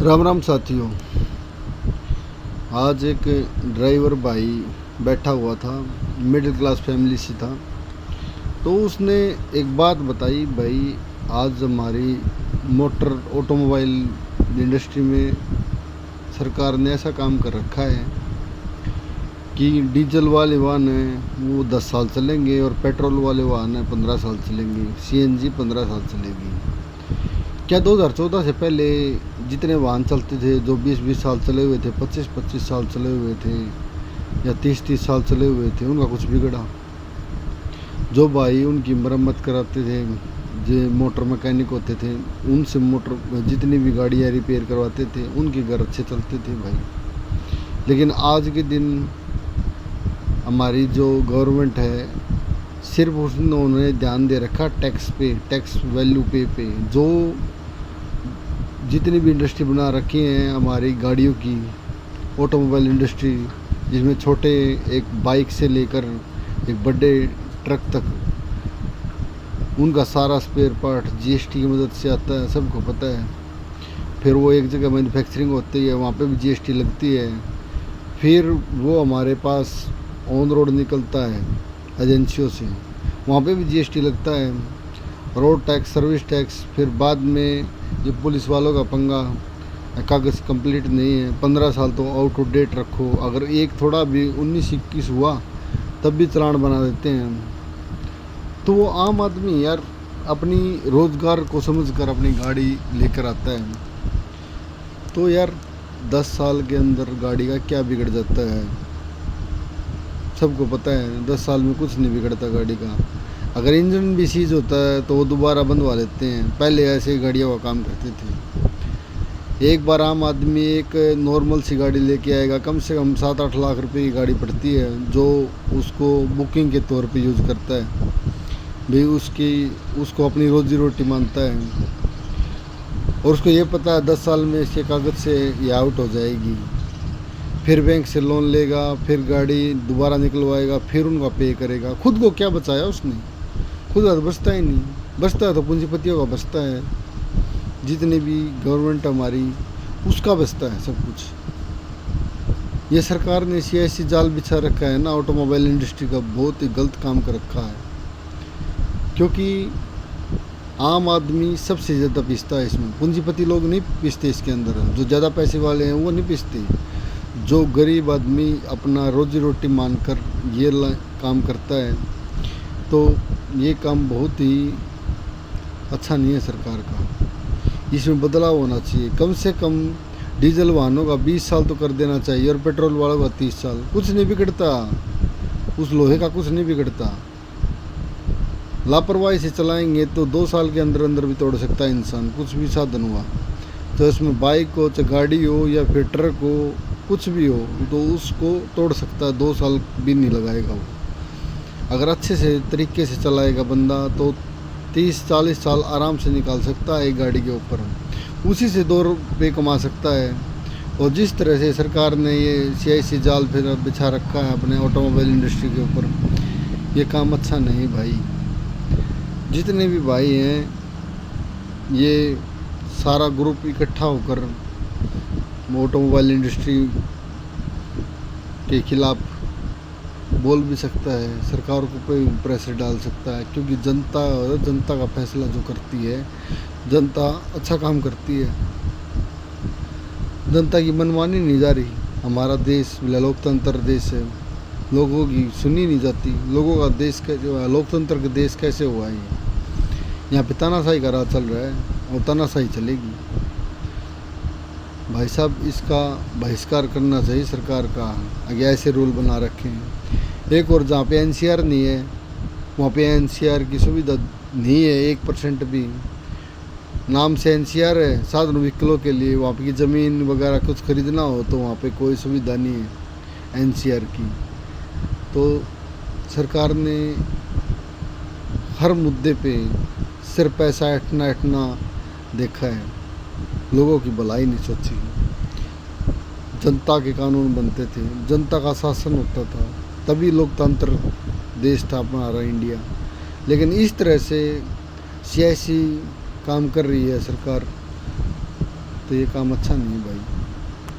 राम राम साथियों। आज एक ड्राइवर भाई बैठा हुआ था, मिडिल क्लास फैमिली से था। तो उसने एक बात बताई, भाई आज हमारी मोटर ऑटोमोबाइल इंडस्ट्री में सरकार ने ऐसा काम कर रखा है कि डीजल वाले वाहन हैं वो 10 साल चलेंगे और पेट्रोल वाले वाहन हैं 15 साल चलेंगे, सीएनजी 15 साल चलेगी। क्या 2014 से पहले जितने वाहन चलते थे, जो 20-20 साल चले हुए थे, 25-25 साल चले हुए थे या 30-30 साल चले हुए थे, उनका कुछ बिगड़ा? जो भाई उनकी मरम्मत कराते थे, जो मोटर मैकेनिक होते थे, उनसे मोटर जितनी भी गाड़ियाँ रिपेयर करवाते थे, उनके घर अच्छे चलते थे भाई। लेकिन आज के दिन हमारी जो गवर्नमेंट है, सिर्फ उन्होंने ध्यान दे रखा टैक्स पे, टैक्स वैल्यू पे जो जितनी भी इंडस्ट्री बना रखी हैं हमारी गाड़ियों की, ऑटोमोबाइल इंडस्ट्री, जिसमें छोटे एक बाइक से लेकर एक बड़े ट्रक तक, उनका सारा स्पेयर पार्ट जीएसटी की मदद से आता है, सबको पता है। फिर वो एक जगह मैन्युफैक्चरिंग होती है, वहाँ पे भी जीएसटी लगती है। फिर वो हमारे पास ऑन रोड निकलता है एजेंसियों से, वहाँ पे भी जीएसटी लगता है, रोड टैक्स, सर्विस टैक्स। फिर बाद में ये पुलिस वालों का पंगा, कागज़ कंप्लीट नहीं है, 15 साल तो आउट ऑफ डेट रखो, अगर एक थोड़ा भी 19-21 हुआ तब भी चालान बना देते हैं। तो वो आम आदमी यार अपनी रोज़गार को समझकर अपनी गाड़ी लेकर आता है। तो यार 10 साल के अंदर गाड़ी का क्या बिगड़ जाता है, सबको पता है। 10 साल में कुछ नहीं बिगड़ता गाड़ी का। अगर इंजन भी सीज होता है तो वो दोबारा बनवा लेते हैं, पहले ऐसे गाड़ियों का काम करते थे। एक बार आम आदमी एक नॉर्मल सी गाड़ी लेके आएगा, कम से कम 7-8 लाख रुपए की गाड़ी पड़ती है, जो उसको बुकिंग के तौर पे यूज़ करता है भाई। उसको अपनी रोजी रोटी मानता है और उसको ये पता है 10 साल में इसके कागज़ से ये आउट हो जाएगी। फिर बैंक से लोन लेगा, फिर गाड़ी दोबारा निकलवाएगा, फिर उनका पे करेगा। खुद को क्या बचाया उसने? खुद का तो बचता ही नहीं, बचता है तो पूंजीपतियों का बचता है, जितनी भी गवर्नमेंट हमारी उसका बचता है सब कुछ। ये सरकार ने ऐसी जाल बिछा रखा है ना ऑटोमोबाइल इंडस्ट्री का, बहुत ही गलत काम कर रखा है। क्योंकि आम आदमी सबसे ज़्यादा पिसता है इसमें, पूंजीपति लोग नहीं पिसते इसके अंदर। जो ज़्यादा पैसे वाले हैं वो नहीं पिसते, जो गरीब आदमी अपना रोजी रोटी मानकर ये काम करता है। तो ये काम बहुत ही अच्छा नहीं है सरकार का, इसमें बदलाव होना चाहिए। कम से कम डीजल वाहनों का 20 साल तो कर देना चाहिए और पेट्रोल वालों का 30 साल। कुछ नहीं बिगड़ता, उस लोहे का कुछ नहीं बिगड़ता। लापरवाही से चलाएंगे तो 2 साल के अंदर अंदर भी तोड़ सकता है इंसान, कुछ भी साधन हुआ तो। इसमें बाइक हो, चाहे गाड़ी हो या फिर ट्रक हो, कुछ भी हो, तो उसको तोड़ सकता है, 2 साल भी नहीं लगाएगा वो। अगर अच्छे से तरीके से चलाएगा बंदा तो 30-40 साल आराम से निकाल सकता है एक गाड़ी के ऊपर, उसी से 2 रुपये कमा सकता है। और जिस तरह से सरकार ने ये सियासी जाल फिर बिछा रखा है अपने ऑटोमोबाइल इंडस्ट्री के ऊपर, ये काम अच्छा नहीं भाई। जितने भी भाई हैं ये सारा ग्रुप इकट्ठा होकर ऑटोमोबाइल इंडस्ट्री के खिलाफ बोल भी सकता है, सरकार को कोई प्रेशर डाल सकता है। क्योंकि जनता का फैसला जो करती है, जनता अच्छा काम करती है, जनता की मनमानी नहीं जा रही। हमारा देश लोकतंत्र देश है, लोगों की सुनी नहीं जाती। लोगों का देश कैसे, लोकतंत्र का देश कैसे हुआ है? यहाँ पे तानाशाही का राज चल रहा है और तानाशाही चलेगी भाई साहब। इसका बहिष्कार करना चाहिए सरकार का, आगे ऐसे रूल बना रखे हैं। एक और जहाँ पे एनसीआर नहीं है, वहाँ पे एनसीआर की सुविधा नहीं है 1% भी। नाम से एनसीआर है, साधन व्हीकलों के लिए, वहाँ पे की ज़मीन वगैरह कुछ खरीदना हो तो वहाँ पे कोई सुविधा नहीं है एनसीआर की। तो सरकार ने हर मुद्दे पे सिर्फ पैसा ऐंठना देखा है, लोगों की भलाई नहीं सोची। जनता के कानून बनते थे, जनता का शासन होता था, तभी लोकतंत्र देश था हमारा इंडिया। लेकिन इस तरह से सियासी काम कर रही है सरकार, तो ये काम अच्छा नहीं है भाई।